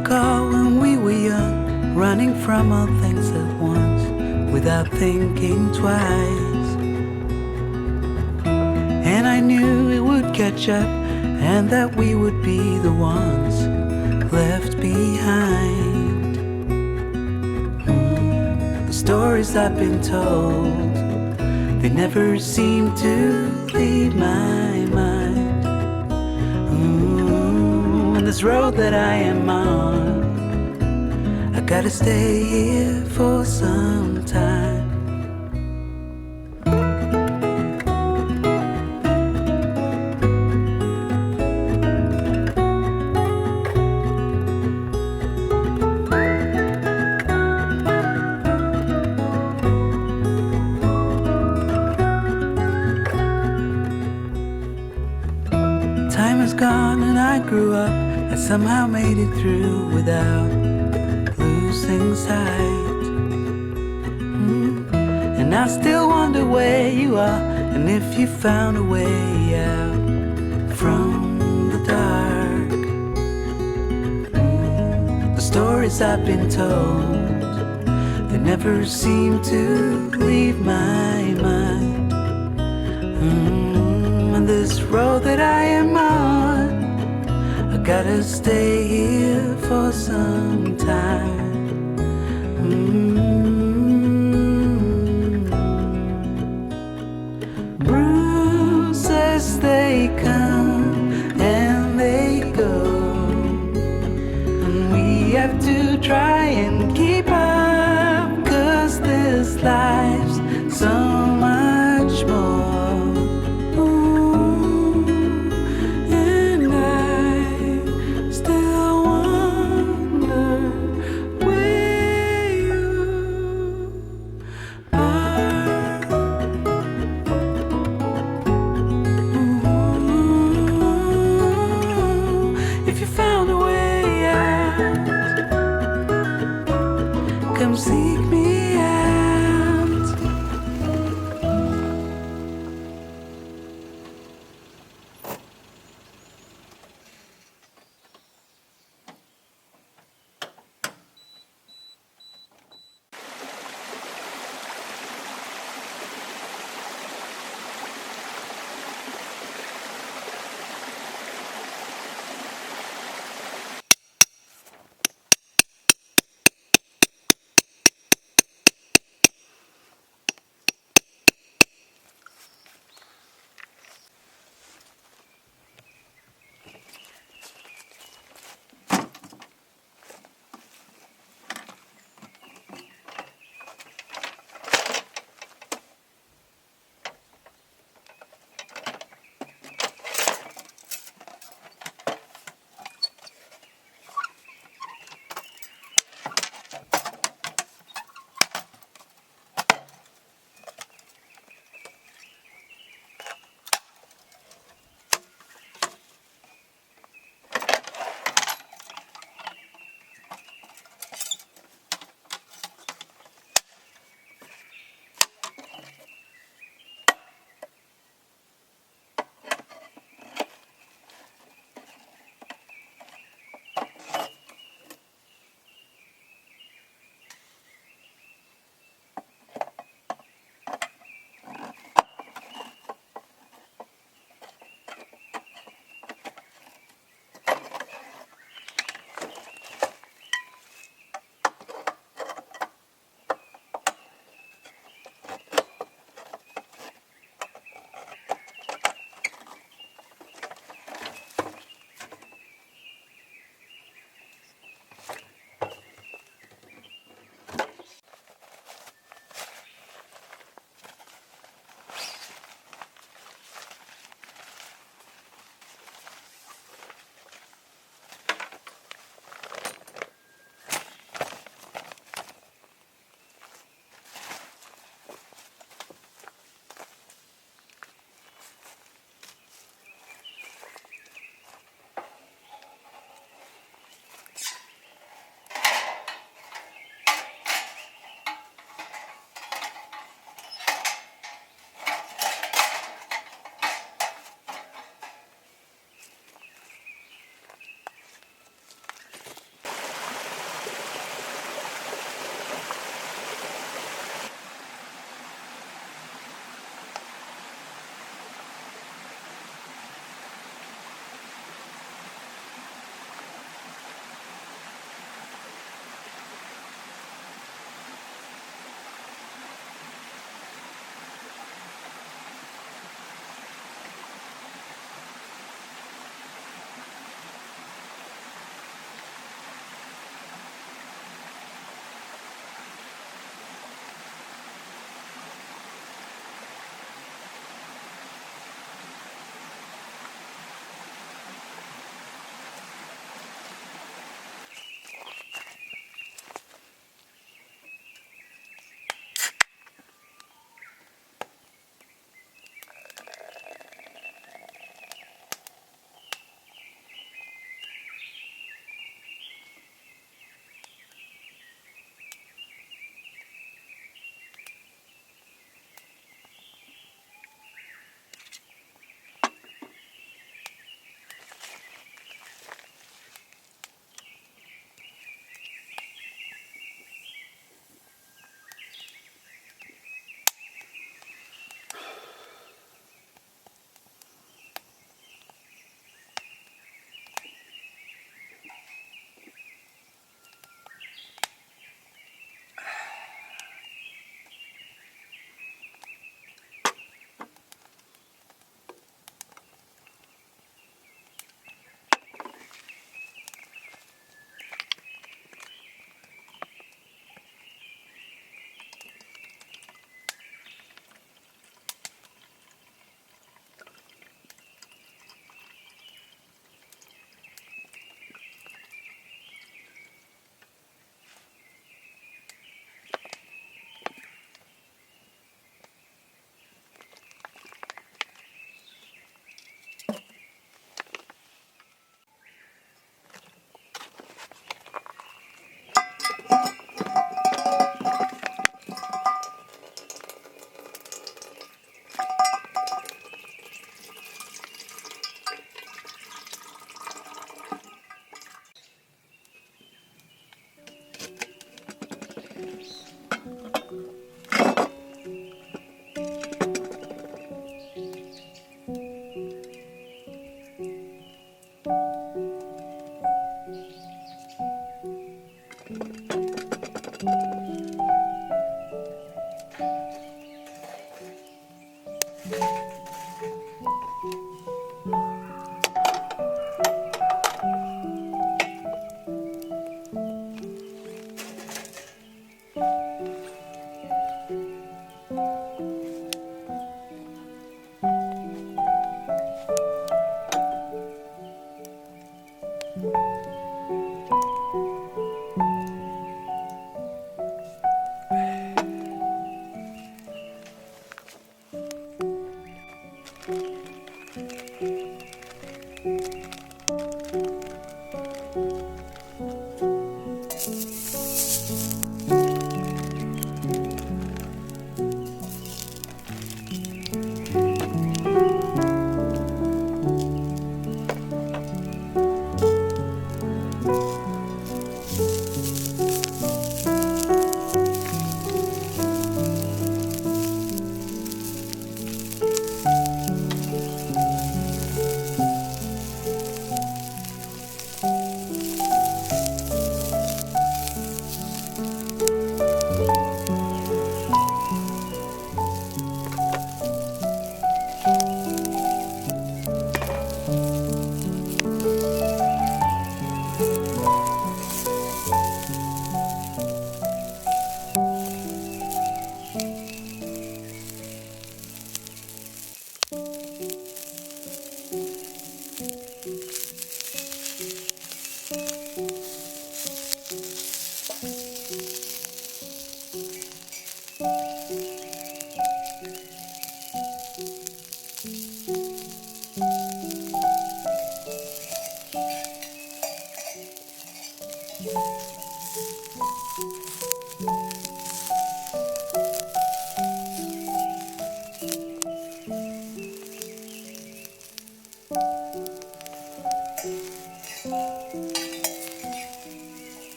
recall when we were young, running from all things at once, without thinking twice. And I knew it would catch up, and that we would be the ones left behind. The stories I've been told, they never seem to leave my mind. And this road that I am on, I gotta stay here for some time. Time is gone and I grew up. I somehow made it through without losing sight. And I still wonder where you are, and if you found a way out from the dark. The stories I've been told, they never seem to leave my mind. And this road that I am on, I gotta stay here for some time. Bruises, they come and they go, and we have to try and keep up, 'cause this life's so much more. Come seek me out.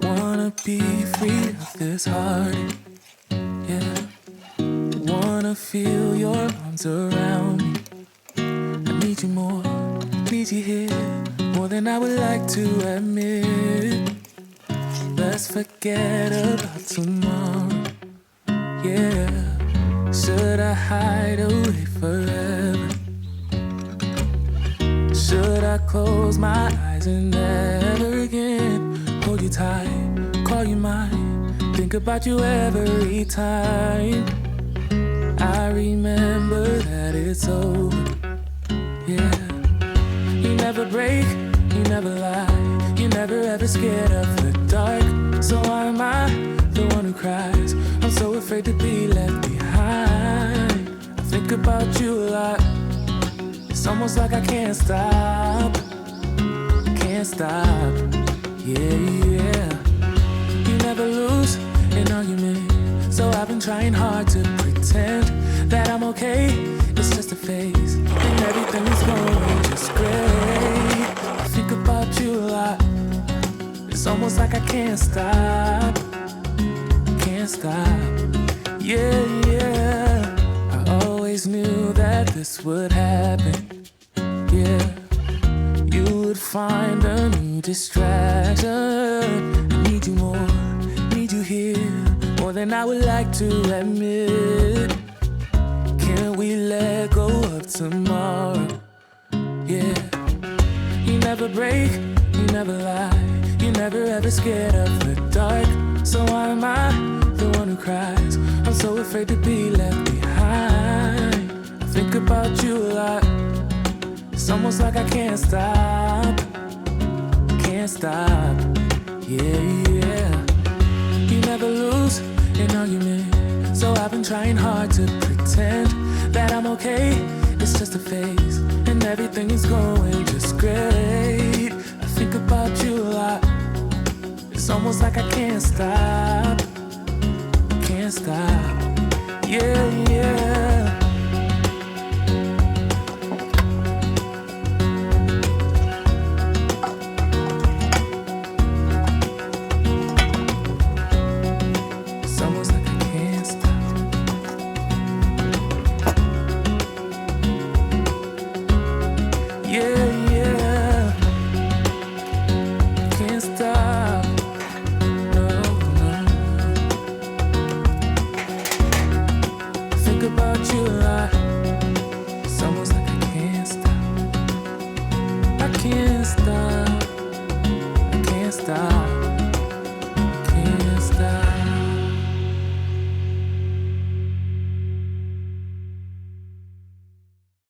Wanna be free of this heart, yeah. Wanna feel your arms around me. I need you more, need you here, more than I would like to admit. Let's forget about tomorrow, yeah. Should I hide away forever? Should I close my eyes and never again hold you tight, call you mine, think about you every time? I remember that it's over, yeah. You never break, you never lie, you're never ever scared of the dark. So why am I the one who cries? I'm so afraid to be left behind. I think about you a lot, it's almost like I can't stop, can't stop, yeah, yeah. You never lose an argument, so I've been trying hard to pretend that I'm okay, it's just a phase, and everything is going just great. I think about you a lot, it's almost like I can't stop, can't stop, yeah, yeah. I always knew that this would happen, yeah. You would find a new distraction. I need you more, need you here, more than I would like to admit. Can we let go of tomorrow, yeah. You never break, you never lie, you're never ever scared of the dark. So why am I the one who cries? I'm so afraid to be left behind. I think about you a lot, it's almost like I can't stop, can't stop, yeah, yeah. You never lose an argument, so I've been trying hard to pretend that I'm okay, it's just a phase, and everything is going just great. I think about you a lot, it's almost like I can't stop, can't stop, yeah, yeah.